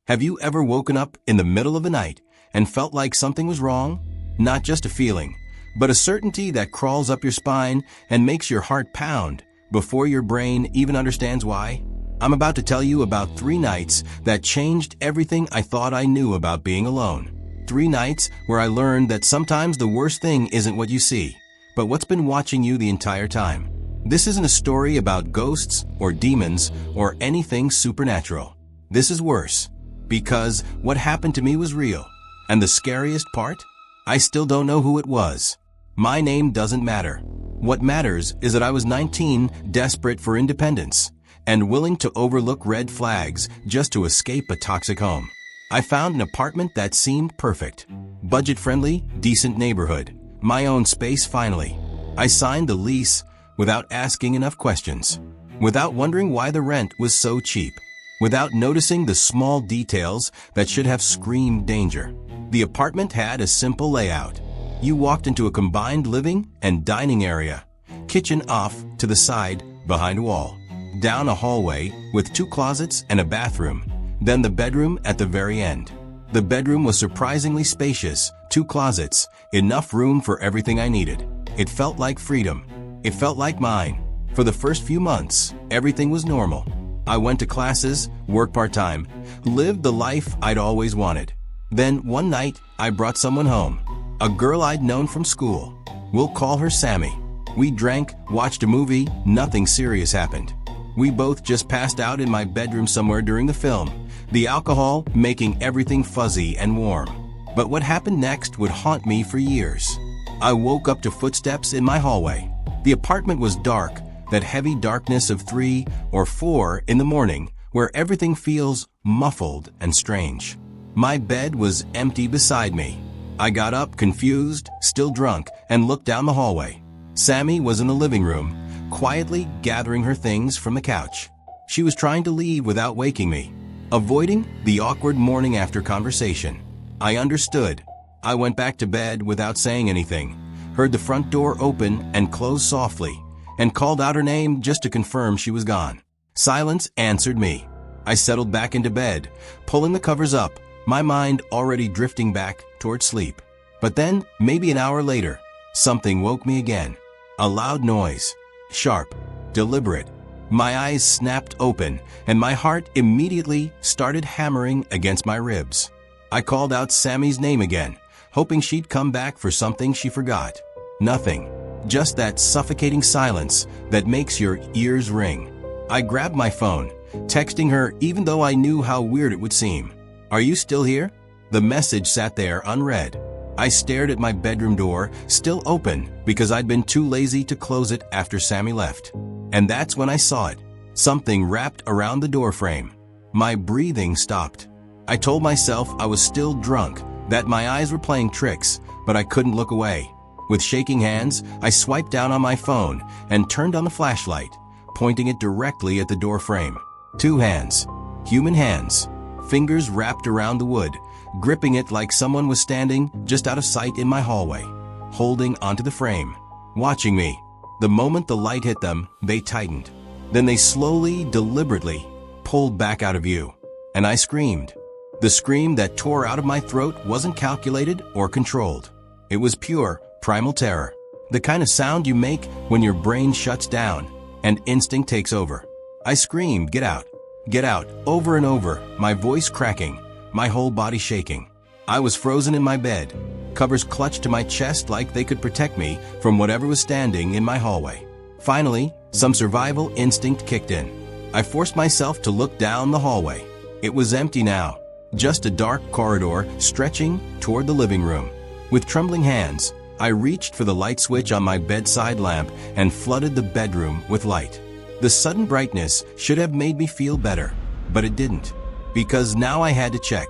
Have you ever woken up in the middle of the night and felt like something was wrong? Not just a feeling, but a certainty that crawls up your spine and makes your heart pound before your brain even understands why? I'm about to tell you about 3 nights that changed everything I thought I knew about being alone. 3 nights where I learned that sometimes the worst thing isn't what you see, but what's been watching you the entire time. This isn't a story about ghosts or demons or anything supernatural. This is worse, because what happened to me was real. And the scariest part? I still don't know who it was. My name doesn't matter. What matters is that I was 19, desperate for independence, and willing to overlook red flags just to escape a toxic home. I found an apartment that seemed perfect. Budget-friendly, decent neighborhood. My own space finally. I signed the lease without asking enough questions. Without wondering why the rent was so cheap. Without noticing the small details that should have screamed danger. The apartment had a simple layout. You walked into a combined living and dining area. Kitchen off to the side, behind a wall. Down a hallway with 2 closets and a bathroom. Then the bedroom at the very end. The bedroom was surprisingly spacious, 2 closets, enough room for everything I needed. It felt like freedom. It felt like mine. For the first few months, everything was normal. I went to classes, worked part-time, lived the life I'd always wanted. Then one night, I brought someone home. A girl I'd known from school. We'll call her Sammy. We drank, watched a movie, nothing serious happened. We both just passed out in my bedroom somewhere during the film, the alcohol making everything fuzzy and warm. But what happened next would haunt me for years. I woke up to footsteps in my hallway. The apartment was dark, that heavy darkness of 3 or 4 in the morning, where everything feels muffled and strange. My bed was empty beside me. I got up, confused, still drunk, and looked down the hallway. Sammy was in the living room, quietly gathering her things from the couch. She was trying to leave without waking me, avoiding the awkward morning after conversation. I understood. I went back to bed without saying anything, heard the front door open and close softly, and called out her name just to confirm she was gone. Silence answered me. I settled back into bed, pulling the covers up, my mind already drifting back toward sleep. But then, maybe an hour later, something woke me again. A loud noise. Sharp, deliberate. My eyes snapped open, and my heart immediately started hammering against my ribs. I called out Sammy's name again, hoping she'd come back for something she forgot. Nothing. Just that suffocating silence that makes your ears ring. I grabbed my phone, texting her even though I knew how weird it would seem. "Are you still here?" The message sat there unread. I stared at my bedroom door, still open because I'd been too lazy to close it after Sammy left. And that's when I saw it. Something wrapped around the doorframe. My breathing stopped. I told myself I was still drunk, that my eyes were playing tricks, but I couldn't look away. With shaking hands, I swiped down on my phone and turned on the flashlight, pointing it directly at the doorframe. 2 hands. Human hands. Fingers wrapped around the wood, gripping it like someone was standing just out of sight in my hallway, holding onto the frame, watching me. The moment the light hit them, they tightened. Then they slowly, deliberately pulled back out of view. And I screamed. The scream that tore out of my throat wasn't calculated or controlled. It was pure, primal terror. The kind of sound you make when your brain shuts down and instinct takes over. I screamed, "Get out! Get out!" over and over, my voice cracking, my whole body shaking. I was frozen in my bed, covers clutched to my chest like they could protect me from whatever was standing in my hallway. Finally, some survival instinct kicked in. I forced myself to look down the hallway. It was empty now, just a dark corridor stretching toward the living room. With trembling hands, I reached for the light switch on my bedside lamp and flooded the bedroom with light. The sudden brightness should have made me feel better, but it didn't, because now I had to check.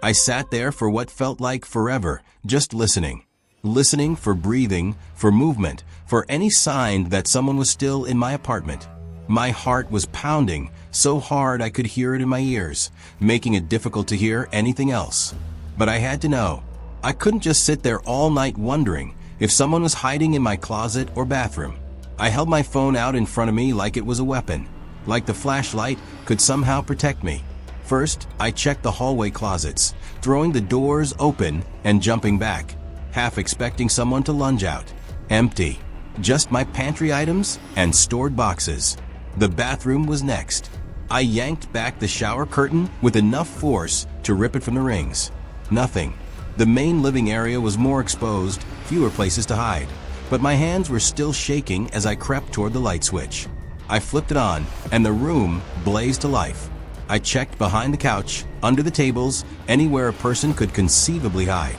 I sat there for what felt like forever, just listening. Listening for breathing, for movement, for any sign that someone was still in my apartment. My heart was pounding so hard I could hear it in my ears, making it difficult to hear anything else. But I had to know. I couldn't just sit there all night wondering if someone was hiding in my closet or bathroom. I held my phone out in front of me like it was a weapon, like the flashlight could somehow protect me. First, I checked the hallway closets, throwing the doors open and jumping back, half expecting someone to lunge out. Empty. Just my pantry items and stored boxes. The bathroom was next. I yanked back the shower curtain with enough force to rip it from the rings. Nothing. The main living area was more exposed, fewer places to hide, but my hands were still shaking as I crept toward the light switch. I flipped it on, and the room blazed to life. I checked behind the couch, under the tables, anywhere a person could conceivably hide.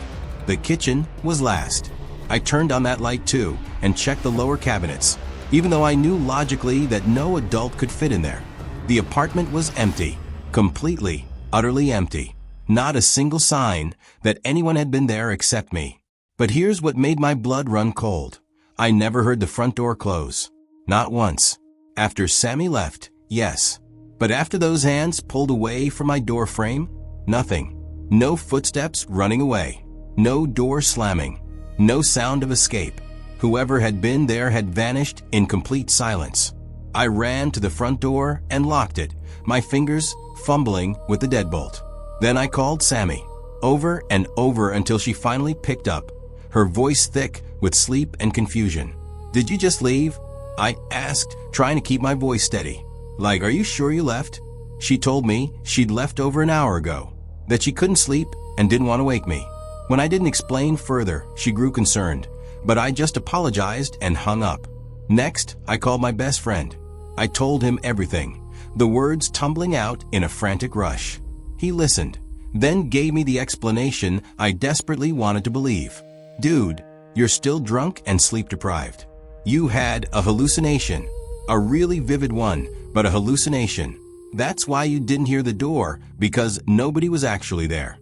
The kitchen was last. I turned on that light too, and checked the lower cabinets, even though I knew logically that no adult could fit in there. The apartment was empty. Completely, utterly empty. Not a single sign that anyone had been there except me. But here's what made my blood run cold. I never heard the front door close. Not once. After Sammy left, yes. But after those hands pulled away from my door frame, nothing. No footsteps running away. No door slamming. No sound of escape. Whoever had been there had vanished in complete silence. I ran to the front door and locked it, my fingers fumbling with the deadbolt. Then I called Sammy, over and over until she finally picked up, her voice thick with sleep and confusion. "Did you just leave?" I asked, trying to keep my voice steady. "Like, are you sure you left?" She told me she'd left over an hour ago, that she couldn't sleep and didn't want to wake me. When I didn't explain further, she grew concerned, but I just apologized and hung up. Next, I called my best friend. I told him everything, the words tumbling out in a frantic rush. He listened, then gave me the explanation I desperately wanted to believe. "Dude, you're still drunk and sleep-deprived. You had a hallucination. A really vivid one, but a hallucination. That's why you didn't hear the door, because nobody was actually there."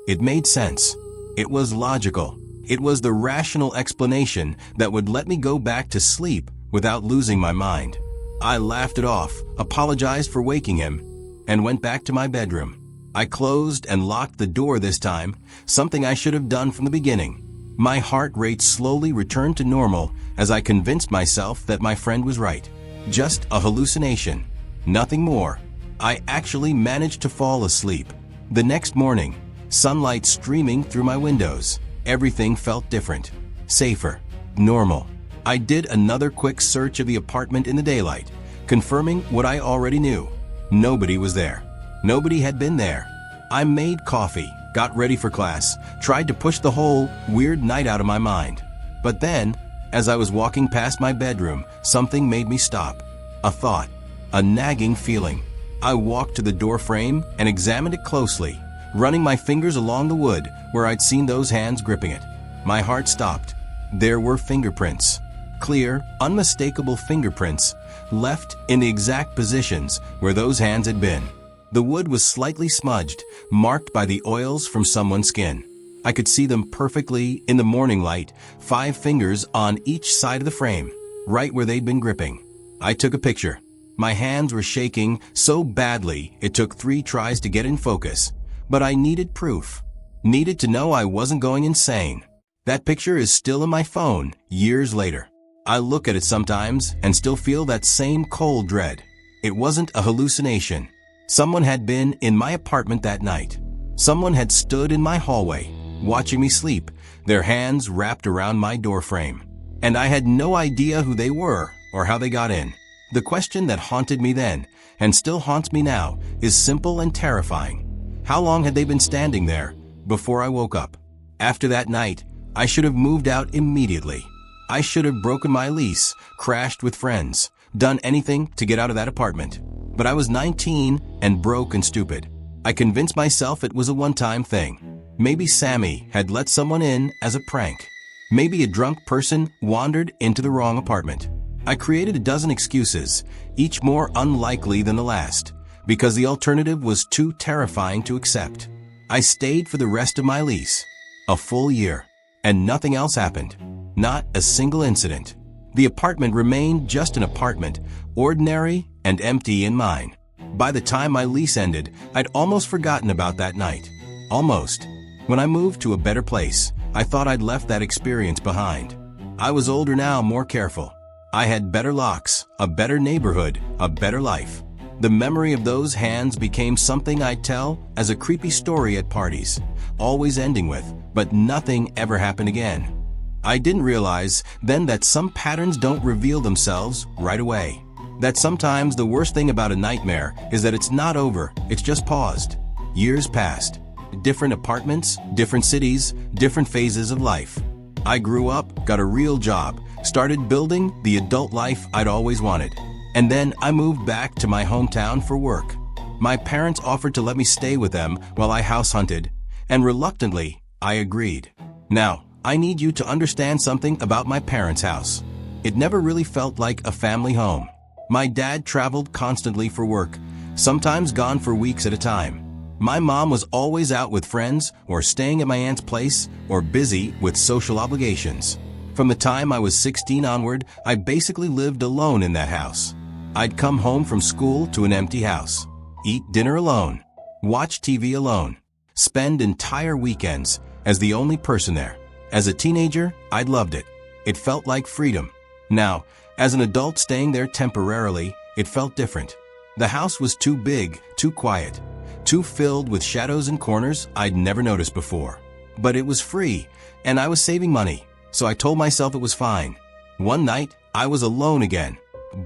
It made sense. It was logical. It was the rational explanation that would let me go back to sleep without losing my mind. I laughed it off, apologized for waking him, and went back to my bedroom. I closed and locked the door this time, something I should have done from the beginning. My heart rate slowly returned to normal as I convinced myself that my friend was right. Just a hallucination. Nothing more. I actually managed to fall asleep. The next morning, sunlight streaming through my windows. Everything felt different. Safer. Normal. I did another quick search of the apartment in the daylight, confirming what I already knew. Nobody was there. Nobody had been there. I made coffee, got ready for class, tried to push the whole weird night out of my mind. But then, as I was walking past my bedroom, something made me stop. A thought. A nagging feeling. I walked to the door frame and examined it closely, running my fingers along the wood where I'd seen those hands gripping it. My heart stopped. There were fingerprints. Clear, unmistakable fingerprints, left in the exact positions where those hands had been. The wood was slightly smudged, marked by the oils from someone's skin. I could see them perfectly in the morning light, 5 fingers on each side of the frame, right where they'd been gripping. I took a picture. My hands were shaking so badly it took 3 tries to get in focus. But I needed proof. Needed to know I wasn't going insane. That picture is still in my phone, years later. I look at it sometimes and still feel that same cold dread. It wasn't a hallucination. Someone had been in my apartment that night. Someone had stood in my hallway, watching me sleep, their hands wrapped around my doorframe. And I had no idea who they were or how they got in. The question that haunted me then, and still haunts me now, is simple and terrifying. How long had they been standing there before I woke up? After that night, I should have moved out immediately. I should have broken my lease, crashed with friends, done anything to get out of that apartment. But I was 19 and broke and stupid. I convinced myself it was a one-time thing. Maybe Sammy had let someone in as a prank. Maybe a drunk person wandered into the wrong apartment. I created a dozen excuses, each more unlikely than the last, because the alternative was too terrifying to accept. I stayed for the rest of my lease, a full year, and nothing else happened. Not a single incident. The apartment remained just an apartment, ordinary and empty in mine. By the time my lease ended, I'd almost forgotten about that night. Almost. When I moved to a better place, I thought I'd left that experience behind. I was older now, more careful. I had better locks, a better neighborhood, a better life. The memory of those hands became something I'd tell as a creepy story at parties, always ending with, "But nothing ever happened again." I didn't realize then that some patterns don't reveal themselves right away. That sometimes the worst thing about a nightmare is that it's not over, it's just paused. Years passed. Different apartments, different cities, different phases of life. I grew up, got a real job, started building the adult life I'd always wanted. And then I moved back to my hometown for work. My parents offered to let me stay with them while I house hunted, and reluctantly, I agreed. Now, I need you to understand something about my parents' house. It never really felt like a family home. My dad traveled constantly for work, sometimes gone for weeks at a time. My mom was always out with friends or staying at my aunt's place or busy with social obligations. From the time I was 16 onward, I basically lived alone in that house. I'd come home from school to an empty house, eat dinner alone, watch TV alone, spend entire weekends as the only person there. As a teenager, I'd loved it. It felt like freedom. Now, as an adult staying there temporarily, it felt different. The house was too big, too quiet, too filled with shadows and corners I'd never noticed before. But it was free, and I was saving money, so I told myself it was fine. One night, I was alone again.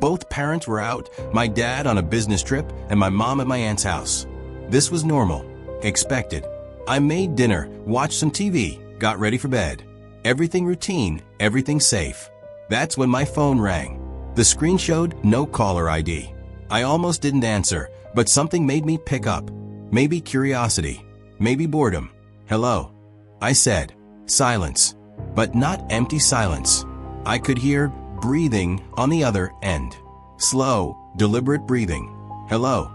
Both parents were out, my dad on a business trip and my mom at my aunt's house. This was normal, expected. I made dinner, watched some TV, got ready for bed. Everything routine, everything safe. That's when my phone rang. The screen showed no caller ID. I almost didn't answer, but something made me pick up. Maybe curiosity, maybe boredom. "Hello," I said. Silence, but not empty silence. I could hear breathing on the other end. Slow, deliberate breathing. "Hello,"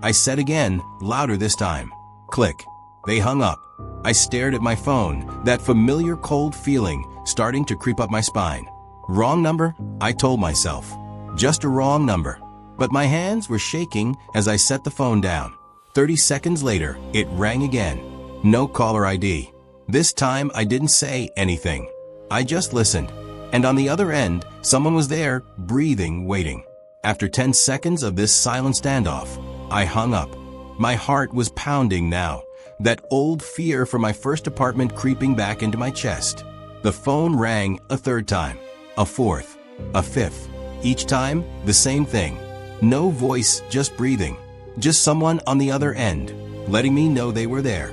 I said again, louder this time. Click. They hung up. I stared at my phone, that familiar cold feeling starting to creep up my spine. Wrong number, I told myself. Just a wrong number. But my hands were shaking as I set the phone down. 30 seconds later, it rang again. No caller ID. This time I didn't say anything. I just listened. And on the other end, someone was there, breathing, waiting. After 10 seconds of this silent standoff, I hung up. My heart was pounding now, that old fear from my first apartment creeping back into my chest. The phone rang a third time, a fourth, a fifth. Each time, the same thing. No voice, just breathing. Just someone on the other end, letting me know they were there.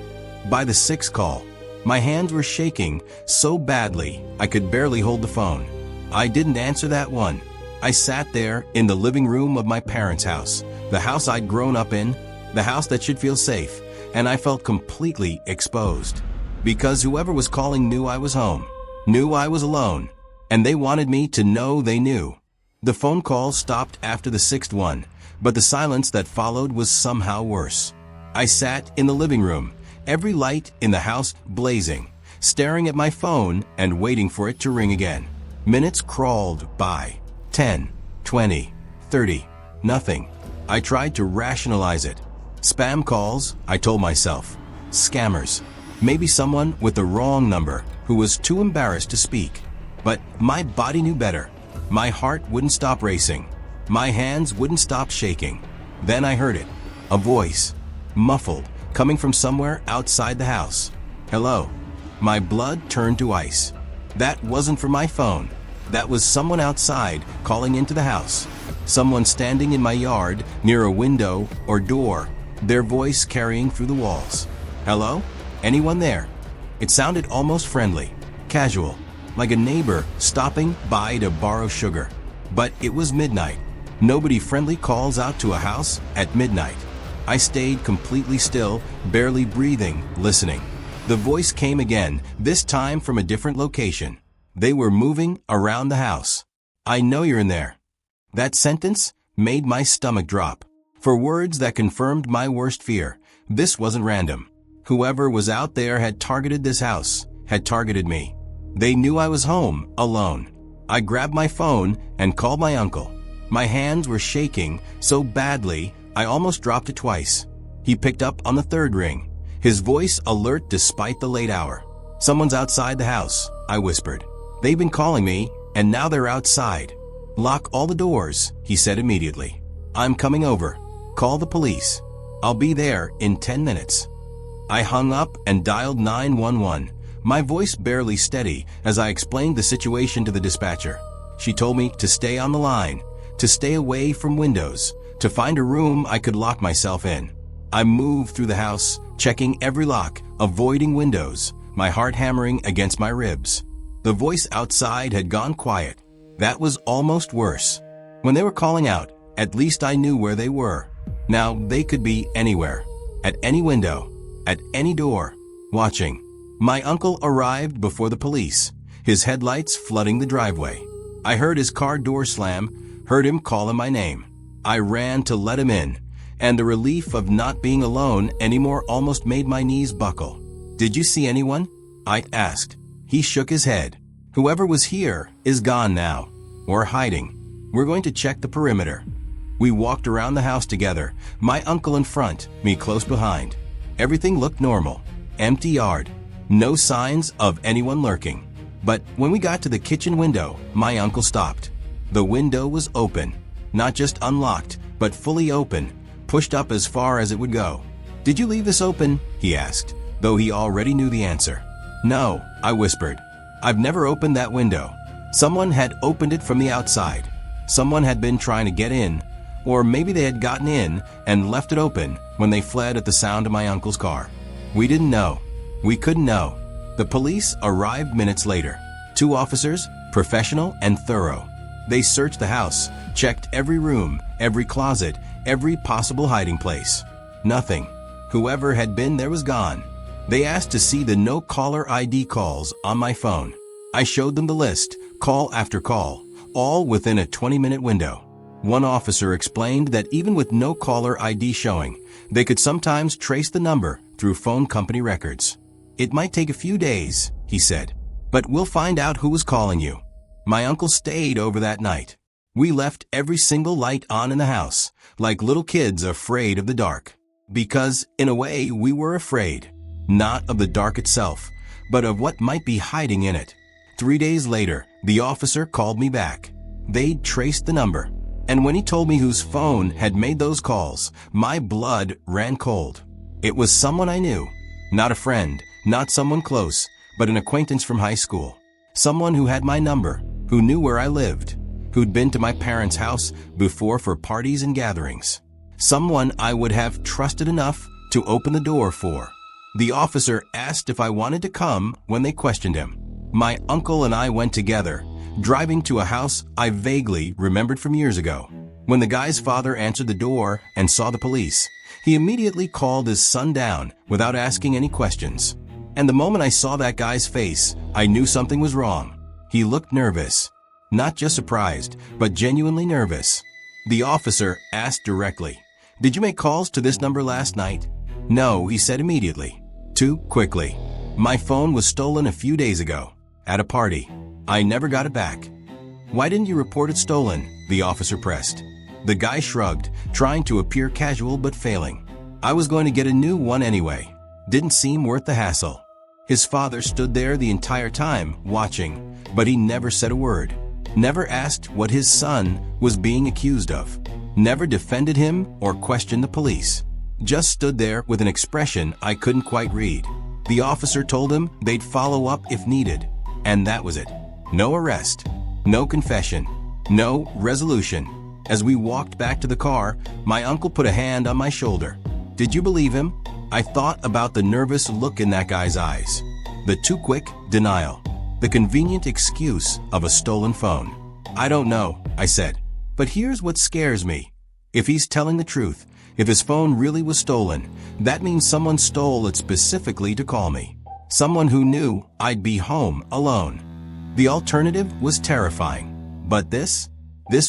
By the sixth call, my hands were shaking so badly I could barely hold the phone. I didn't answer that one. I sat there in the living room of my parents' house, the house I'd grown up in, the house that should feel safe, and I felt completely exposed. Because whoever was calling knew I was home, knew I was alone, and they wanted me to know they knew. The phone call stopped after the sixth one, but the silence that followed was somehow worse. I sat in the living room, every light in the house blazing, staring at my phone and waiting for it to ring again. Minutes crawled by. 10, 20, 30, nothing. I tried to rationalize it. Spam calls, I told myself. Scammers. Maybe someone with the wrong number who was too embarrassed to speak. But my body knew better. My heart wouldn't stop racing. My hands wouldn't stop shaking. Then I heard it. A voice. Muffled, coming from somewhere outside the house. "Hello." My blood turned to ice. That wasn't from my phone. That was someone outside calling into the house. Someone standing in my yard near a window or door, their voice carrying through the walls. "Hello? Anyone there?" It sounded almost friendly, casual, like a neighbor stopping by to borrow sugar. But it was midnight. Nobody friendly calls out to a house at midnight. I stayed completely still, barely breathing, listening. The voice came again, this time from a different location. They were moving around the house. "I know you're in there." That sentence made my stomach drop. For words that confirmed my worst fear, this wasn't random. Whoever was out there had targeted this house, had targeted me. They knew I was home, alone. I grabbed my phone and called my uncle. My hands were shaking so badly, I almost dropped it twice. He picked up on the third ring, his voice alert despite the late hour. "Someone's outside the house," I whispered. "They've been calling me, and now they're outside." "Lock all the doors," he said immediately. "I'm coming over." Call the police. I'll be there in 10 minutes. I hung up and dialed 911, my voice barely steady as I explained the situation to the dispatcher. She told me to stay on the line, to stay away from windows, to find a room I could lock myself in. I moved through the house, checking every lock, avoiding windows, my heart hammering against my ribs. The voice outside had gone quiet. That was almost worse. When they were calling out, at least I knew where they were. Now they could be anywhere, at any window, at any door, watching. My uncle arrived before the police, his headlights flooding the driveway. I heard his car door slam, heard him calling my name. I ran to let him in, and the relief of not being alone anymore almost made my knees buckle. "Did you see anyone?" I asked. He shook his head. "Whoever was here is gone now, or hiding. We're going to check the perimeter." We walked around the house together, my uncle in front, me close behind. Everything looked normal. Empty yard. No signs of anyone lurking. But when we got to the kitchen window, my uncle stopped. The window was open. Not just unlocked, but fully open, pushed up as far as it would go. "Did you leave this open?" he asked, though he already knew the answer. "No," I whispered. "I've never opened that window. Someone had opened it from the outside. Someone had been trying to get in, or maybe they had gotten in and left it open when they fled at the sound of my uncle's car." We didn't know. We couldn't know. The police arrived minutes later. 2 officers, professional and thorough. They searched the house, checked every room, every closet, every possible hiding place. Nothing. Whoever had been there was gone. They asked to see the no-caller ID calls on my phone. I showed them the list, call after call, all within a 20-minute window. One officer explained that even with no caller ID showing, they could sometimes trace the number through phone company records. "It might take a few days," he said, "but we'll find out who was calling you." My uncle stayed over that night. We left every single light on in the house, like little kids afraid of the dark. Because, in a way, we were afraid. Not of the dark itself, but of what might be hiding in it. 3 days later, the officer called me back. They'd traced the number. And when he told me whose phone had made those calls, my blood ran cold. It was someone I knew. Not a friend, not someone close, but an acquaintance from high school. Someone who had my number, who knew where I lived, who'd been to my parents' house before for parties and gatherings. Someone I would have trusted enough to open the door for. The officer asked if I wanted to come when they questioned him. My uncle and I went together, driving to a house I vaguely remembered from years ago. When the guy's father answered the door and saw the police, he immediately called his son down without asking any questions. And the moment I saw that guy's face, I knew something was wrong. He looked nervous. Not just surprised, but genuinely nervous. The officer asked directly, "Did you make calls to this number last night?" "No," he said immediately. Too quickly. "My phone was stolen a few days ago, at a party. I never got it back." "Why didn't you report it stolen?" the officer pressed. The guy shrugged, trying to appear casual but failing. "I was going to get a new one anyway. Didn't seem worth the hassle." His father stood there the entire time, watching, but he never said a word. Never asked what his son was being accused of. Never defended him or questioned the police. Just stood there with an expression I couldn't quite read. The officer told him they'd follow up if needed. And that was it. No arrest. No confession. No resolution. As we walked back to the car, my uncle put a hand on my shoulder. "Did you believe him?" I thought about the nervous look in that guy's eyes. The too quick denial. The convenient excuse of a stolen phone. "I don't know," I said. "But here's what scares me. If he's telling the truth, if his phone really was stolen, that means someone stole it specifically to call me. Someone who knew I'd be home alone. The alternative was terrifying. But this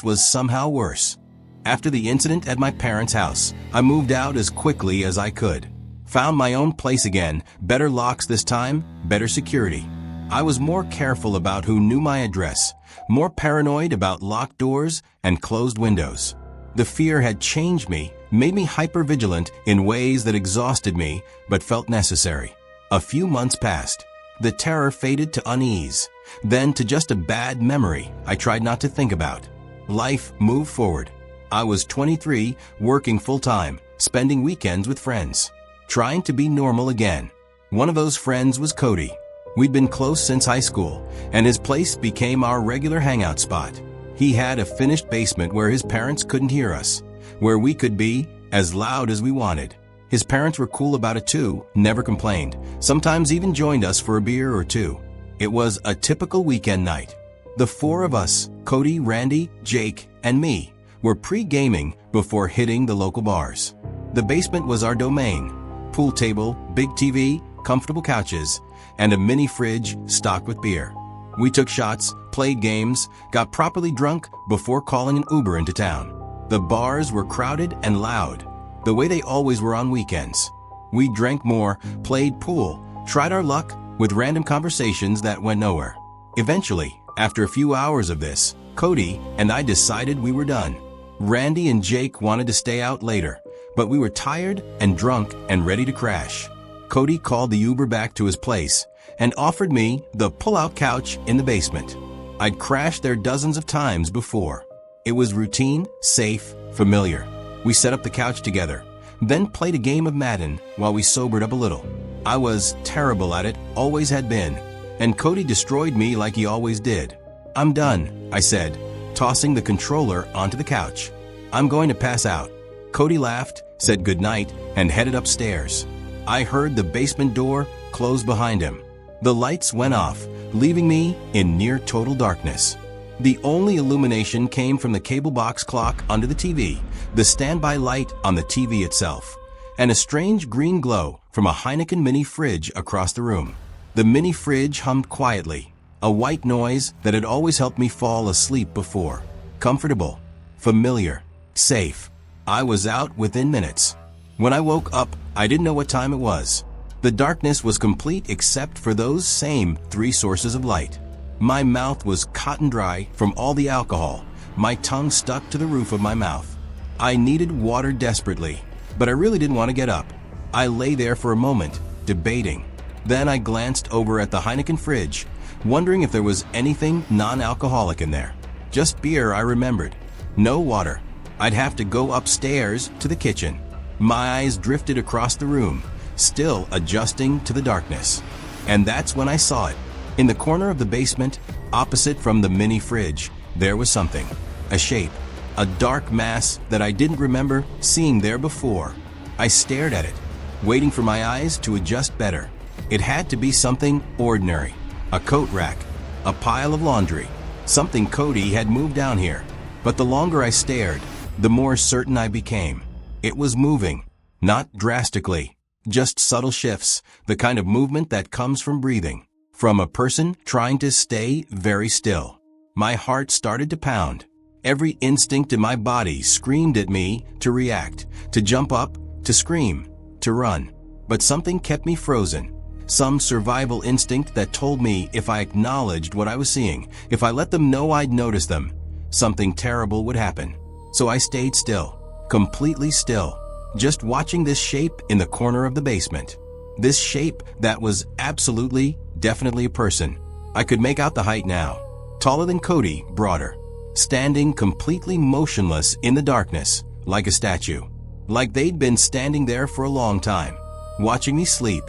was somehow worse. After the incident at my parents' house, I moved out as quickly as I could. Found my own place again, better locks this time, better security. I was more careful about who knew my address, more paranoid about locked doors and closed windows. The fear had changed me, made me hypervigilant in ways that exhausted me but felt necessary. A few months passed. The terror faded to unease, then to just a bad memory I tried not to think about. Life moved forward. I was 23, working full-time, spending weekends with friends, trying to be normal again. One of those friends was Cody. We'd been close since high school, and his place became our regular hangout spot. He had a finished basement where his parents couldn't hear us, where we could be as loud as we wanted. His parents were cool about it too, never complained, sometimes even joined us for a beer or two. It was a typical weekend night. The four of us, Cody, Randy, Jake, and me, were pre-gaming before hitting the local bars. The basement was our domain. Pool table, big TV, comfortable couches, and a mini fridge stocked with beer. We took shots, played games, got properly drunk before calling an Uber into town. The bars were crowded and loud, the way they always were on weekends. We drank more, played pool, tried our luck with random conversations that went nowhere. Eventually, after a few hours of this, Cody and I decided we were done. Randy and Jake wanted to stay out later, but we were tired and drunk and ready to crash. Cody called the Uber back to his place and offered me the pull-out couch in the basement. I'd crashed there dozens of times before. It was routine, safe, familiar. We set up the couch together, then played a game of Madden while we sobered up a little. I was terrible at it, always had been, and Cody destroyed me like he always did. "I'm done," I said, tossing the controller onto the couch. "I'm going to pass out." Cody laughed, said goodnight, and headed upstairs. I heard the basement door close behind him. The lights went off, leaving me in near total darkness. The only illumination came from the cable box clock under the TV, the standby light on the TV itself, and a strange green glow from a Heineken mini fridge across the room. The mini fridge hummed quietly, a white noise that had always helped me fall asleep before. Comfortable, familiar, safe. I was out within minutes. When I woke up, I didn't know what time it was. The darkness was complete except for those same three sources of light. My mouth was cotton dry from all the alcohol. My tongue stuck to the roof of my mouth. I needed water desperately, but I really didn't want to get up. I lay there for a moment, debating. Then I glanced over at the Heineken fridge, wondering if there was anything non-alcoholic in there. Just beer, I remembered. No water. I'd have to go upstairs to the kitchen. My eyes drifted across the room, still adjusting to the darkness. And that's when I saw it. In the corner of the basement, opposite from the mini fridge, there was something. A shape. A dark mass that I didn't remember seeing there before. I stared at it, waiting for my eyes to adjust better. It had to be something ordinary. A coat rack. A pile of laundry. Something Cody had moved down here. But the longer I stared, the more certain I became. It was moving. Not drastically. Just subtle shifts, the kind of movement that comes from breathing. From a person trying to stay very still. My heart started to pound. Every instinct in my body screamed at me to react, to jump up, to scream, to run. But something kept me frozen. Some survival instinct that told me if I acknowledged what I was seeing, if I let them know I'd noticed them, something terrible would happen. So I stayed still, completely still, just watching this shape in the corner of the basement. This shape that was absolutely, definitely a person. I could make out the height now. Taller than Cody, broader. Standing completely motionless in the darkness, like a statue. Like they'd been standing there for a long time, watching me sleep.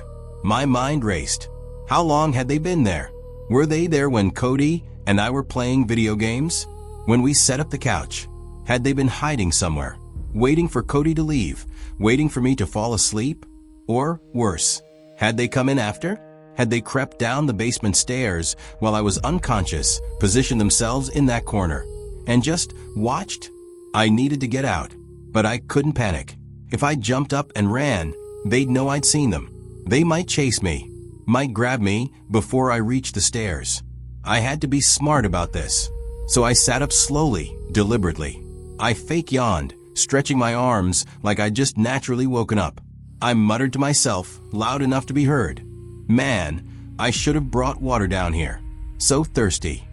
My mind raced. How long had they been there? Were they there when Cody and I were playing video games? When we set up the couch? Had they been hiding somewhere? Waiting for Cody to leave? Waiting for me to fall asleep? Or worse, had they come in after? Had they crept down the basement stairs while I was unconscious, positioned themselves in that corner, and just watched? I needed to get out, but I couldn't panic. If I jumped up and ran, they'd know I'd seen them. They might chase me, might grab me before I reached the stairs. I had to be smart about this. So I sat up slowly, deliberately. I fake yawned, stretching my arms like I'd just naturally woken up. I muttered to myself, loud enough to be heard. Man, I should have brought water down here. So thirsty.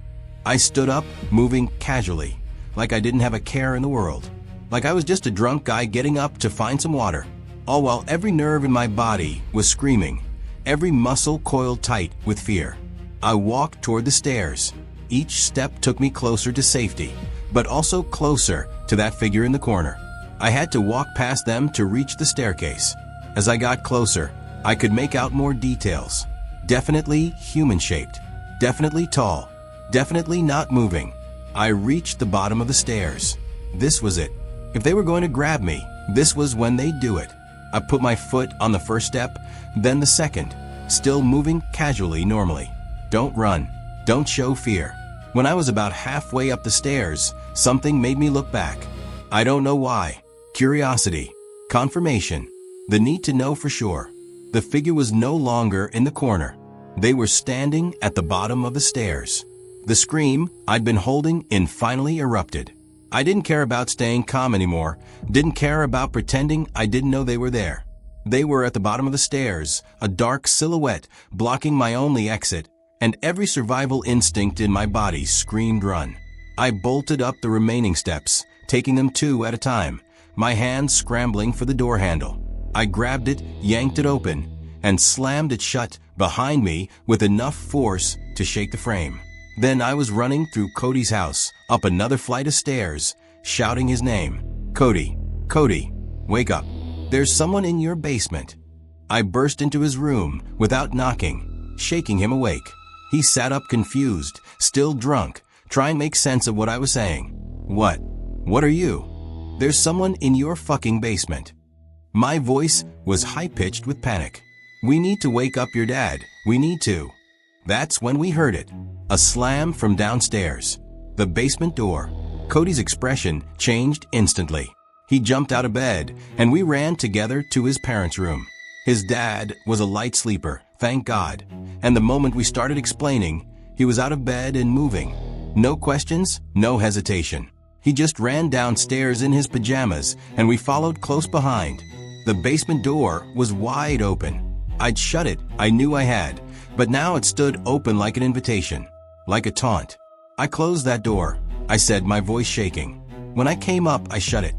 I stood up, moving casually, like I didn't have a care in the world. Like I was just a drunk guy getting up to find some water. All while every nerve in my body was screaming, every muscle coiled tight with fear. I walked toward the stairs. Each step took me closer to safety, but also closer to that figure in the corner. I had to walk past them to reach the staircase. As I got closer, I could make out more details. Definitely human-shaped, definitely tall, definitely not moving. I reached the bottom of the stairs. This was it. If they were going to grab me, this was when they'd do it. I put my foot on the first step, then the second, still moving casually normally. Don't run. Don't show fear. When I was about halfway up the stairs, something made me look back. I don't know why. Curiosity. Confirmation. The need to know for sure. The figure was no longer in the corner. They were standing at the bottom of the stairs. The scream I'd been holding in finally erupted. I didn't care about staying calm anymore, didn't care about pretending I didn't know they were there. They were at the bottom of the stairs, a dark silhouette blocking my only exit, and every survival instinct in my body screamed run. I bolted up the remaining steps, taking them 2 at a time, my hands scrambling for the door handle. I grabbed it, yanked it open, and slammed it shut behind me with enough force to shake the frame. Then I was running through Cody's house, up another flight of stairs, shouting his name. Cody, Cody, wake up. There's someone in your basement. I burst into his room without knocking, shaking him awake. He sat up confused, still drunk, trying to make sense of what I was saying. What? What are you? There's someone in your fucking basement. My voice was high-pitched with panic. We need to wake up your dad. We need to. That's when we heard it. A slam from downstairs. The basement door. Cody's expression changed instantly. He jumped out of bed, and we ran together to his parents' room. His dad was a light sleeper, thank God, and the moment we started explaining, he was out of bed and moving. No questions, no hesitation. He just ran downstairs in his pajamas, and we followed close behind. The basement door was wide open. I'd shut it, I knew I had, but now it stood open like an invitation, like a taunt. I closed that door, I said, my voice shaking. When I came up, I shut it.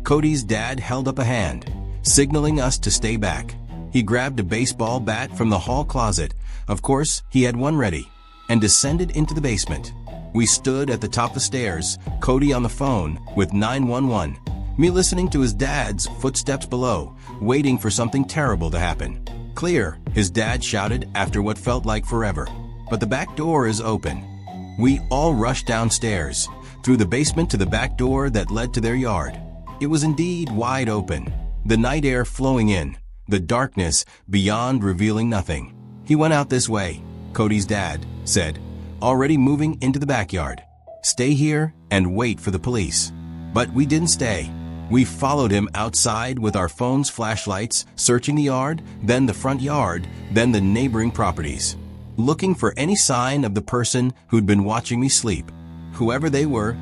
Cody's dad held up a hand, signaling us to stay back. He grabbed a baseball bat from the hall closet, of course he had one ready, and descended into the basement. We stood at the top of the stairs, Cody on the phone with 911, me listening to his dad's footsteps below, waiting for something terrible to happen. Clear, his dad shouted after what felt like forever. But the back door is open. We all rushed downstairs, through the basement to the back door that led to their yard. It was indeed wide open, the night air flowing in, the darkness beyond revealing nothing. He went out this way, Cody's dad said, already moving into the backyard. Stay here and wait for the police. But we didn't stay. We followed him outside with our phones' flashlights, searching the yard, then the front yard, then the neighboring properties, looking for any sign of the person who'd been watching me sleep. Whoever they were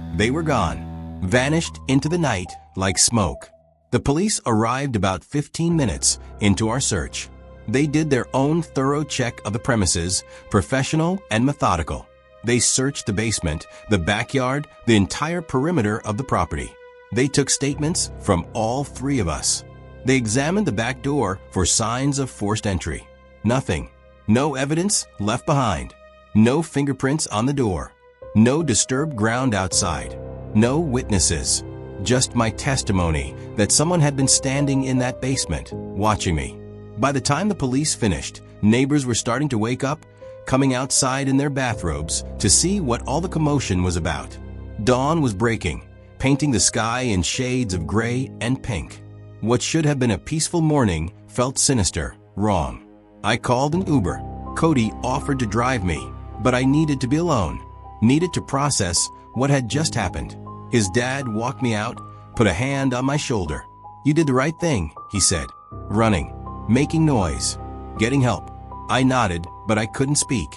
gone, vanished into the night like smoke. The police arrived about 15 minutes into our search. They did their own thorough check of the premises, professional and methodical. They searched the basement, the backyard, the entire perimeter of the property. They took statements from all 3 of us. They examined the back door for signs of forced entry. Nothing. No evidence left behind. No fingerprints on the door. No disturbed ground outside. No witnesses. Just my testimony that someone had been standing in that basement, watching me. By the time the police finished, neighbors were starting to wake up, coming outside in their bathrobes to see what all the commotion was about. Dawn was breaking, painting the sky in shades of gray and pink. What should have been a peaceful morning felt sinister, wrong. I called an Uber. Cody offered to drive me, but I needed to be alone, needed to process what had just happened. His dad walked me out, put a hand on my shoulder. You did the right thing, he said. Running, making noise, getting help. I nodded, but I couldn't speak.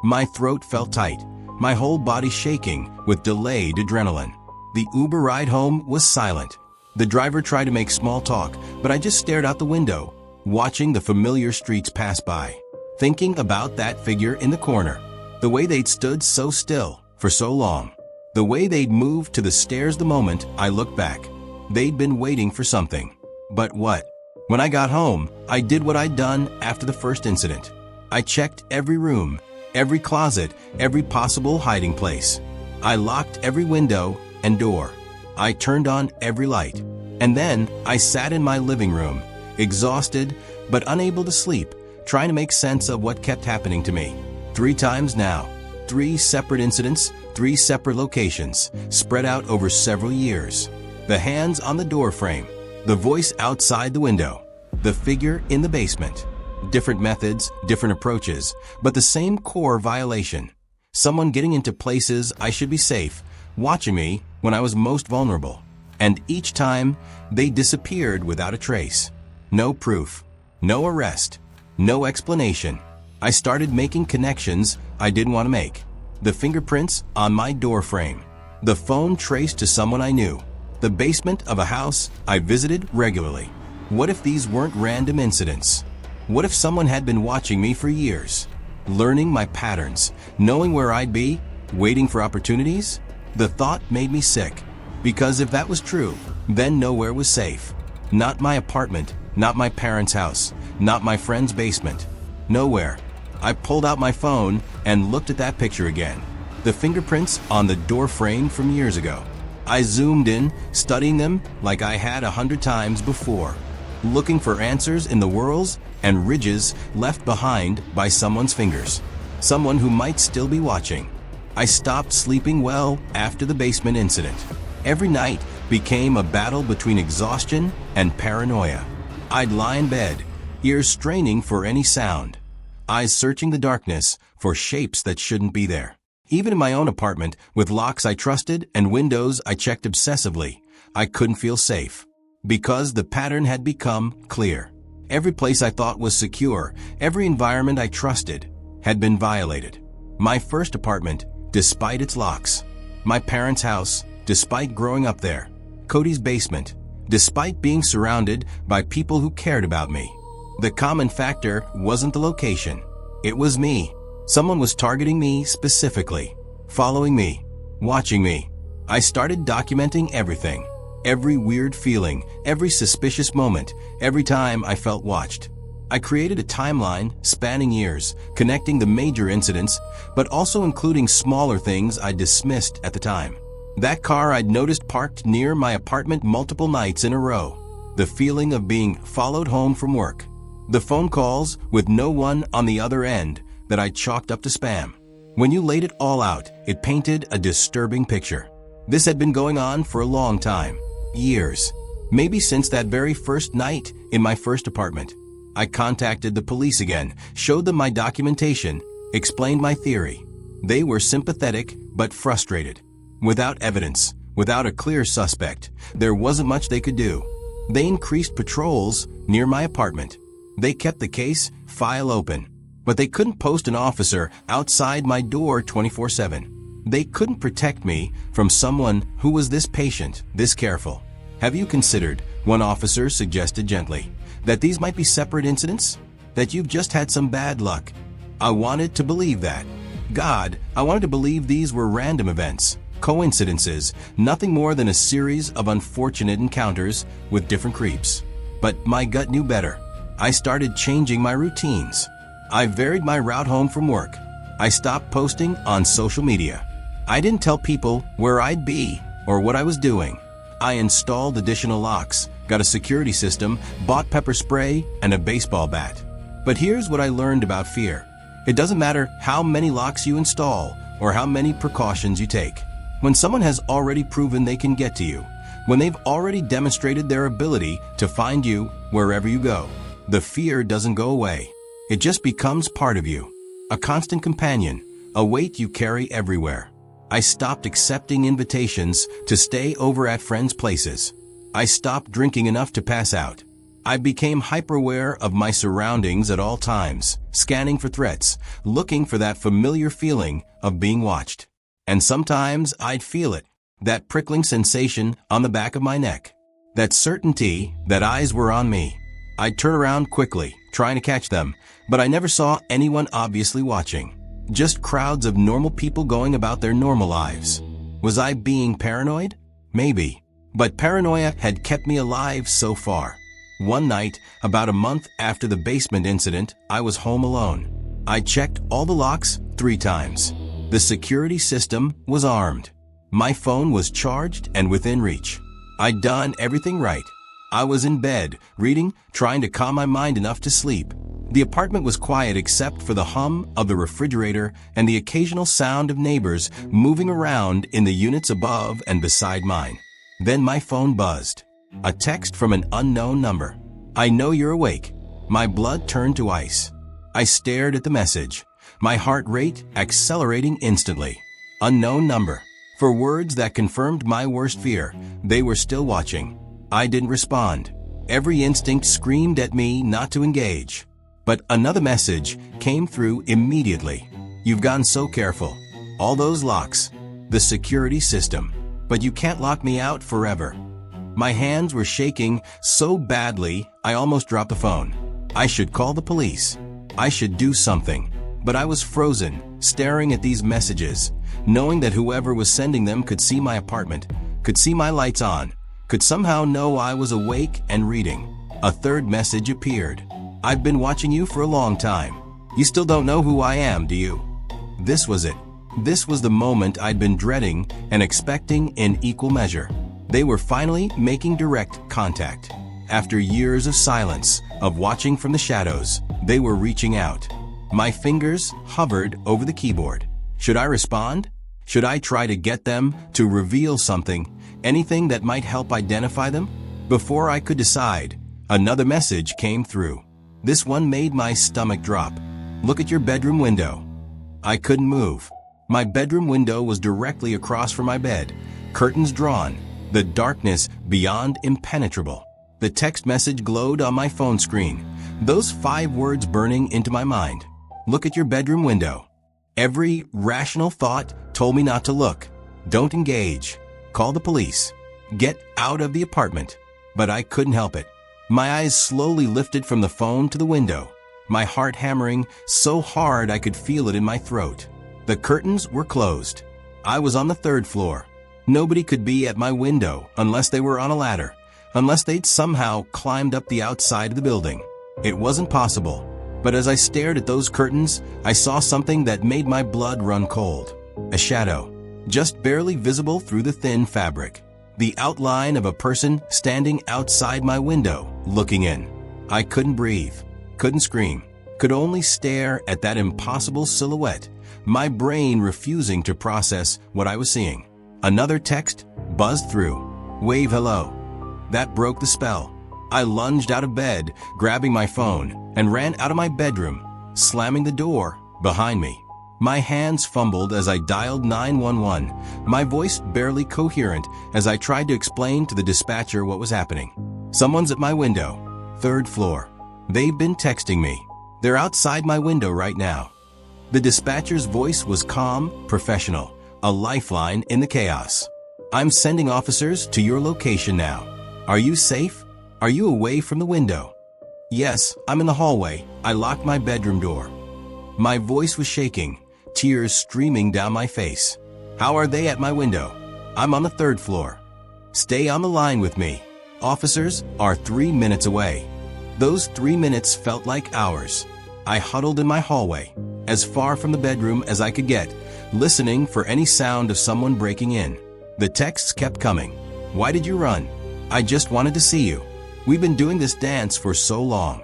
My throat felt tight, my whole body shaking with delayed adrenaline. The Uber ride home was silent. The driver tried to make small talk, but I just stared out the window, watching the familiar streets pass by, thinking about that figure in the corner, the way they'd stood so still for so long, the way they'd moved to the stairs the moment I looked back. They'd been waiting for something. But what? When I got home, I did what I'd done after the first incident. I checked every room, every closet, every possible hiding place. I locked every window, and door. I turned on every light. And then I sat in my living room, exhausted but unable to sleep, trying to make sense of what kept happening to me. 3 times now. 3 separate incidents, 3 separate locations, spread out over several years. The hands on the door frame, the voice outside the window, the figure in the basement. Different methods, different approaches, but the same core violation. Someone getting into places I should be safe, watching me when I was most vulnerable. And each time, they disappeared without a trace. No proof, no arrest, no explanation. I started making connections I didn't want to make. The fingerprints on my door frame. The phone traced to someone I knew. The basement of a house I visited regularly. What if these weren't random incidents? What if someone had been watching me for years? Learning my patterns, knowing where I'd be, waiting for opportunities? The thought made me sick. Because if that was true, then nowhere was safe. Not my apartment, not my parents' house, not my friend's basement. Nowhere. I pulled out my phone and looked at that picture again. The fingerprints on the door frame from years ago. I zoomed in, studying them like I had 100 times before. Looking for answers in the whorls and ridges left behind by someone's fingers. Someone who might still be watching. I stopped sleeping well after the basement incident. Every night became a battle between exhaustion and paranoia. I'd lie in bed, ears straining for any sound, eyes searching the darkness for shapes that shouldn't be there. Even in my own apartment, with locks I trusted and windows I checked obsessively, I couldn't feel safe. Because the pattern had become clear. Every place I thought was secure, every environment I trusted, had been violated. My first apartment, despite its locks. My parents' house, despite growing up there. Cody's basement, despite being surrounded by people who cared about me. The common factor wasn't the location. It was me. Someone was targeting me specifically, following me, watching me. I started documenting everything. Every weird feeling, every suspicious moment, every time I felt watched. I created a timeline spanning years, connecting the major incidents, but also including smaller things I dismissed at the time. That car I'd noticed parked near my apartment multiple nights in a row. The feeling of being followed home from work. The phone calls with no one on the other end that I chalked up to spam. When you laid it all out, it painted a disturbing picture. This had been going on for a long time. Years. Maybe since that very first night in my first apartment. I contacted the police again, showed them my documentation, explained my theory. They were sympathetic but frustrated. Without evidence, without a clear suspect, there wasn't much they could do. They increased patrols near my apartment. They kept the case file open, but they couldn't post an officer outside my door 24/7. They couldn't protect me from someone who was this patient, this careful. Have you considered, one officer suggested gently, that these might be separate incidents? That you've just had some bad luck? I wanted to believe that. God, I wanted to believe these were random events, coincidences, nothing more than a series of unfortunate encounters with different creeps. But my gut knew better. I started changing my routines. I varied my route home from work. I stopped posting on social media. I didn't tell people where I'd be or what I was doing. I installed additional locks, got a security system, bought pepper spray and a baseball bat. But here's what I learned about fear. It doesn't matter how many locks you install or how many precautions you take. When someone has already proven they can get to you, when they've already demonstrated their ability to find you wherever you go, the fear doesn't go away. It just becomes part of you. A constant companion, a weight you carry everywhere. I stopped accepting invitations to stay over at friends' places. I stopped drinking enough to pass out. I became hyper-aware of my surroundings at all times, scanning for threats, looking for that familiar feeling of being watched. And sometimes I'd feel it, that prickling sensation on the back of my neck, that certainty that eyes were on me. I'd turn around quickly, trying to catch them, but I never saw anyone obviously watching. Just crowds of normal people going about their normal lives. Was I being paranoid? Maybe. But paranoia had kept me alive so far. One night, about a month after the basement incident, I was home alone. I checked all the locks 3 times. The security system was armed. My phone was charged and within reach. I'd done everything right. I was in bed, reading, trying to calm my mind enough to sleep. The apartment was quiet except for the hum of the refrigerator and the occasional sound of neighbors moving around in the units above and beside mine. Then my phone buzzed. A text from an unknown number. "I know you're awake." My blood turned to ice. I stared at the message, my heart rate accelerating instantly. Unknown number. For words that confirmed my worst fear, they were still watching. I didn't respond. Every instinct screamed at me not to engage. But another message came through immediately. "You've gotten so careful. All those locks. The security system. But you can't lock me out forever." My hands were shaking so badly, I almost dropped the phone. I should call the police. I should do something. But I was frozen, staring at these messages, knowing that whoever was sending them could see my apartment, could see my lights on, could somehow know I was awake and reading. A third message appeared. "I've been watching you for a long time. You still don't know who I am, do you?" This was it. This was the moment I'd been dreading and expecting in equal measure. They were finally making direct contact. After years of silence, of watching from the shadows, they were reaching out. My fingers hovered over the keyboard. Should I respond? Should I try to get them to reveal something, anything that might help identify them? Before I could decide, another message came through. This one made my stomach drop. "Look at your bedroom window." I couldn't move. My bedroom window was directly across from my bed, curtains drawn, the darkness beyond impenetrable. The text message glowed on my phone screen, those 5 words burning into my mind. "Look at your bedroom window." Every rational thought told me not to look. Don't engage. Call the police. Get out of the apartment. But I couldn't help it. My eyes slowly lifted from the phone to the window, my heart hammering so hard I could feel it in my throat. The curtains were closed. I was on the 3rd floor. Nobody could be at my window unless they were on a ladder, unless they'd somehow climbed up the outside of the building. It wasn't possible. But as I stared at those curtains, I saw something that made my blood run cold. A shadow, just barely visible through the thin fabric. The outline of a person standing outside my window, looking in. I couldn't breathe, couldn't scream, could only stare at that impossible silhouette, my brain refusing to process what I was seeing. Another text buzzed through. "Wave hello." That broke the spell. I lunged out of bed, grabbing my phone, and ran out of my bedroom, slamming the door behind me. My hands fumbled as I dialed 911, my voice barely coherent as I tried to explain to the dispatcher what was happening. "Someone's at my window, 3rd floor. They've been texting me. They're outside my window right now." The dispatcher's voice was calm, professional, a lifeline in the chaos. "I'm sending officers to your location now. Are you safe? Are you away from the window?" "Yes, I'm in the hallway. I locked my bedroom door." My voice was shaking, tears streaming down my face. "How are they at my window?" "I'm on the 3rd floor." "Stay on the line with me. Officers are 3 minutes away." Those 3 minutes felt like hours. I huddled in my hallway, as far from the bedroom as I could get, listening for any sound of someone breaking in. The texts kept coming. "Why did you run?" "I just wanted to see you. We've been doing this dance for so long."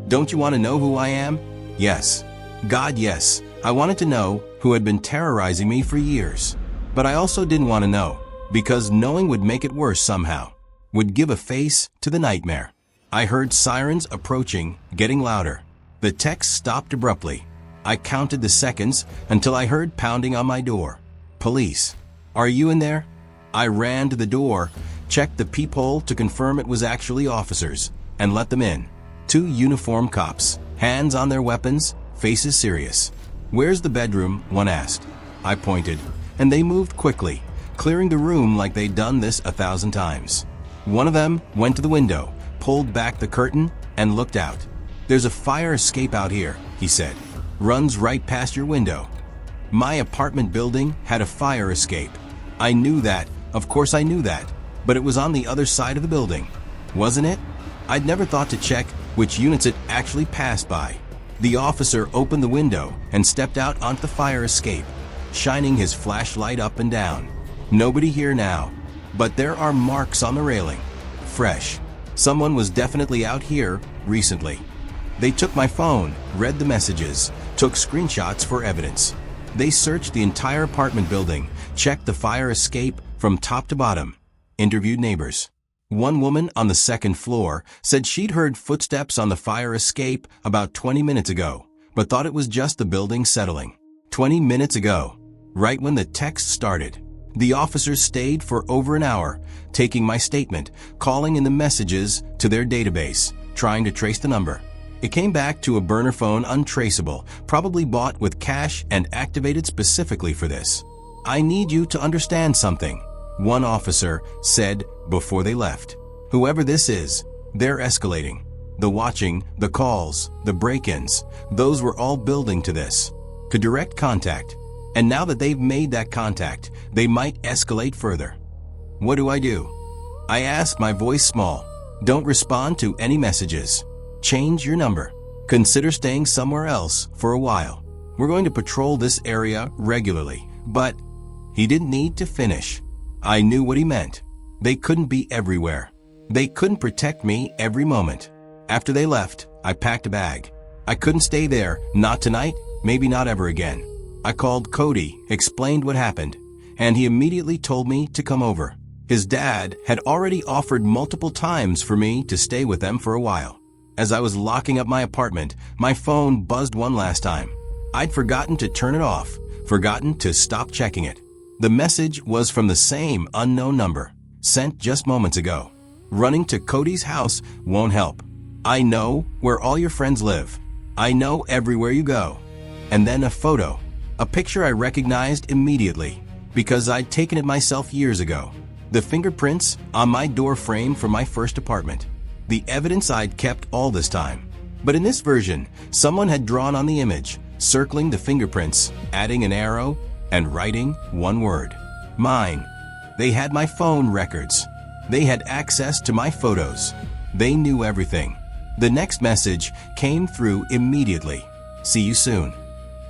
"Don't you want to know who I am?" "Yes. God, yes. I wanted to know who had been terrorizing me for years. But I also didn't want to know, because knowing would make it worse somehow, would give a face to the nightmare." I heard sirens approaching, getting louder. The text stopped abruptly. I counted the seconds until I heard pounding on my door. "Police. Are you in there?" I ran to the door, checked the peephole to confirm it was actually officers, and let them in. 2 uniformed cops, hands on their weapons, faces serious. "Where's the bedroom?" one asked. I pointed, and they moved quickly, clearing the room like they'd done this 1,000 times. One of them went to the window, pulled back the curtain, and looked out. "There's a fire escape out here," he said. "Runs right past your window." My apartment building had a fire escape. I knew that, of course I knew that, but it was on the other side of the building. Wasn't it? I'd never thought to check which units it actually passed by. The officer opened the window and stepped out onto the fire escape, shining his flashlight up and down. Nobody here now. But there are marks on the railing. Fresh. Someone was definitely out here recently. They took my phone, read the messages, took screenshots for evidence. They searched the entire apartment building, checked the fire escape from top to bottom, interviewed neighbors. One woman on the second floor said she'd heard footsteps on the fire escape about 20 minutes ago, but thought it was just the building settling. 20 minutes ago, right when the text started. The officers stayed for over an hour, taking my statement, calling in the messages to their database, trying to trace the number. It came back to a burner phone untraceable, probably bought with cash and activated specifically for this. I need you to understand something, one officer said before they left. Whoever this is, they're escalating. The watching, the calls, the break-ins, those were all building to this. To direct contact. And now that they've made that contact, they might escalate further. What do? I ask, my voice small. Don't respond to any messages. Change your number. Consider staying somewhere else for a while. We're going to patrol this area regularly. But he didn't need to finish. I knew what he meant. They couldn't be everywhere. They couldn't protect me every moment. After they left, I packed a bag. I couldn't stay there, not tonight, maybe not ever again. I called Cody, explained what happened, and he immediately told me to come over. His dad had already offered multiple times for me to stay with them for a while. As I was locking up my apartment, my phone buzzed one last time. I'd forgotten to turn it off, forgotten to stop checking it. The message was from the same unknown number, sent just moments ago. Running to Cody's house won't help. I know where all your friends live. I know everywhere you go. And then a photo, a picture I recognized immediately because I'd taken it myself years ago. The fingerprints on my door frame from my first apartment. The evidence I'd kept all this time. But in this version, someone had drawn on the image, circling the fingerprints, adding an arrow, and writing one word. Mine. They had my phone records. They had access to my photos. They knew everything. The next message came through immediately. See you soon.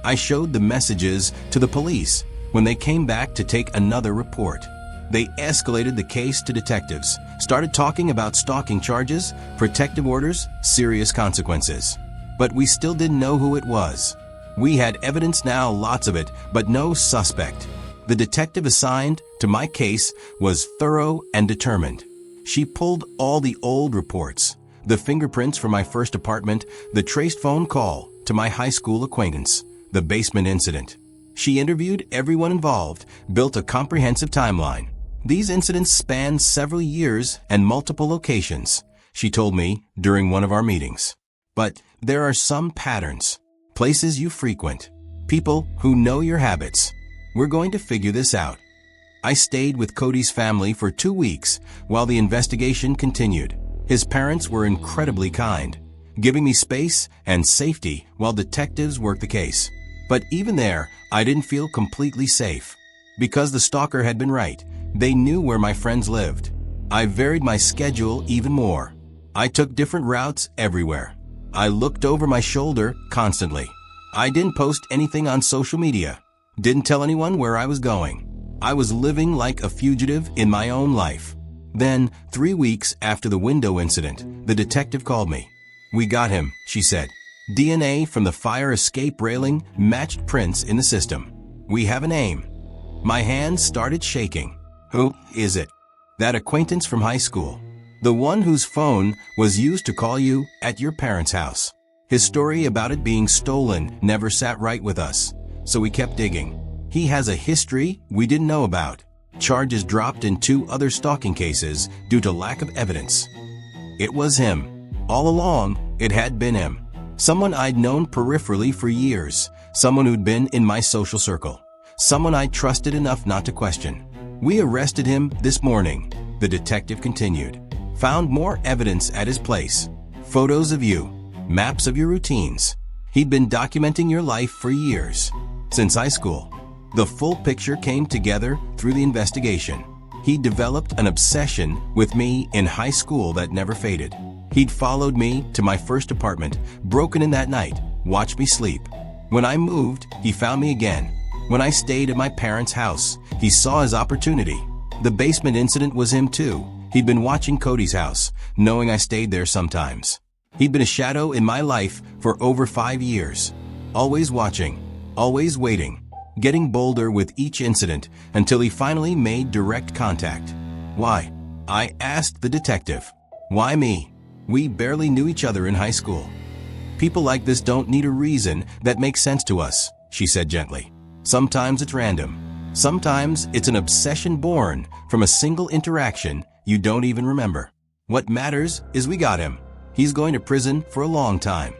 I showed the messages to the police when they came back to take another report. They escalated the case to detectives, started talking about stalking charges, protective orders, serious consequences. But we still didn't know who it was. We had evidence now, lots of it, but no suspect. The detective assigned to my case was thorough and determined. She pulled all the old reports, the fingerprints from my first apartment, the traced phone call to my high school acquaintance, the basement incident. She interviewed everyone involved, built a comprehensive timeline. These incidents spanned several years and multiple locations, she told me during one of our meetings. But there are some patterns, places you frequent, people who know your habits. We're going to figure this out. I stayed with Cody's family for 2 weeks while the investigation continued. His parents were incredibly kind, giving me space and safety while detectives worked the case. But even there, I didn't feel completely safe. Because the stalker had been right. They knew where my friends lived. I varied my schedule even more. I took different routes everywhere. I looked over my shoulder constantly. I didn't post anything on social media. Didn't tell anyone where I was going. I was living like a fugitive in my own life. Then, 3 weeks after the window incident, the detective called me. We got him, she said. DNA from the fire escape railing matched prints in the system. We have a name. My hands started shaking. Who is it? That acquaintance from high school. The one whose phone was used to call you at your parents' house. His story about it being stolen never sat right with us, so we kept digging. He has a history we didn't know about. Charges dropped in 2 other stalking cases due to lack of evidence. It was him. All along, it had been him. Someone I'd known peripherally for years. Someone who'd been in my social circle. Someone I trusted enough not to question. We arrested him this morning, the detective continued. Found more evidence at his place. Photos of you. Maps of your routines. He'd been documenting your life for years. Since high school. The full picture came together through the investigation. He developed an obsession with me in high school that never faded. He'd followed me to my first apartment, broken in that night, watched me sleep. When I moved, he found me again. When I stayed at my parents' house, he saw his opportunity. The basement incident was him too. He'd been watching Cody's house, knowing I stayed there sometimes. He'd been a shadow in my life for over 5 years. Always watching, always waiting, getting bolder with each incident until he finally made direct contact. Why? I asked the detective. Why me? We barely knew each other in high school. People like this don't need a reason that makes sense to us, she said gently. Sometimes it's random. Sometimes it's an obsession born from a single interaction you don't even remember. What matters is we got him. He's going to prison for a long time.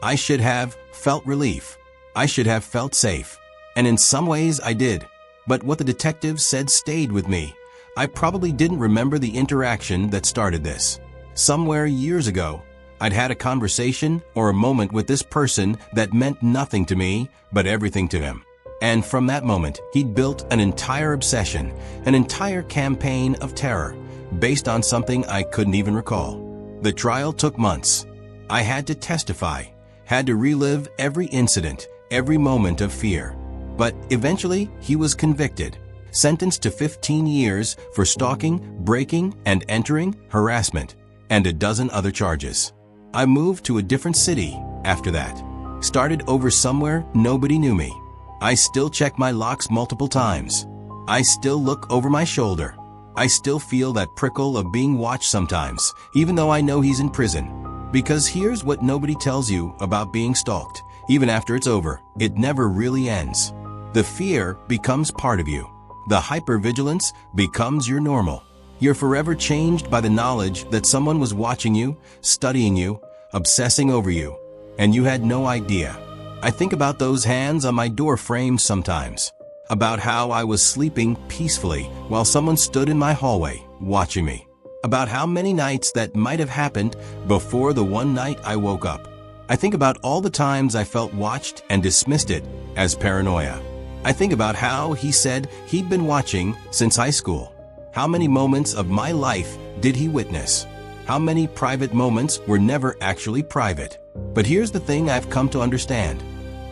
I should have felt relief. I should have felt safe. And in some ways I did. But what the detective said stayed with me. I probably didn't remember the interaction that started this. Somewhere years ago, I'd had a conversation or a moment with this person that meant nothing to me, but everything to him. And from that moment, he'd built an entire obsession, an entire campaign of terror, based on something I couldn't even recall. The trial took months. I had to testify, had to relive every incident, every moment of fear. But eventually, he was convicted, sentenced to 15 years for stalking, breaking, and entering, harassment, and a dozen other charges. I moved to a different city after that. Started over somewhere nobody knew me. I still check my locks multiple times. I still look over my shoulder. I still feel that prickle of being watched sometimes, even though I know he's in prison. Because here's what nobody tells you about being stalked. Even after it's over, it never really ends. The fear becomes part of you. The hypervigilance becomes your normal. You're forever changed by the knowledge that someone was watching you, studying you, obsessing over you, and you had no idea. I think about those hands on my door frame sometimes, about how I was sleeping peacefully while someone stood in my hallway watching me, about how many nights that might have happened before the one night I woke up. I think about all the times I felt watched and dismissed it as paranoia. I think about how he said he'd been watching since high school. How many moments of my life did he witness? How many private moments were never actually private? But here's the thing I've come to understand.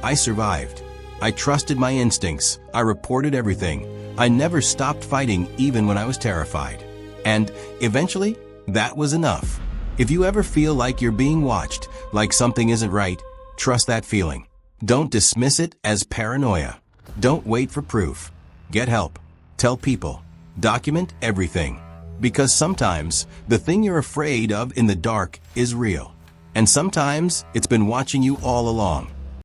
I survived. I trusted my instincts. I reported everything. I never stopped fighting even when I was terrified. And eventually, that was enough. If you ever feel like you're being watched, like something isn't right, trust that feeling. Don't dismiss it as paranoia. Don't wait for proof. Get help. Tell people. Document everything. Because sometimes the thing you're afraid of in the dark is real. And sometimes it's been watching you all along.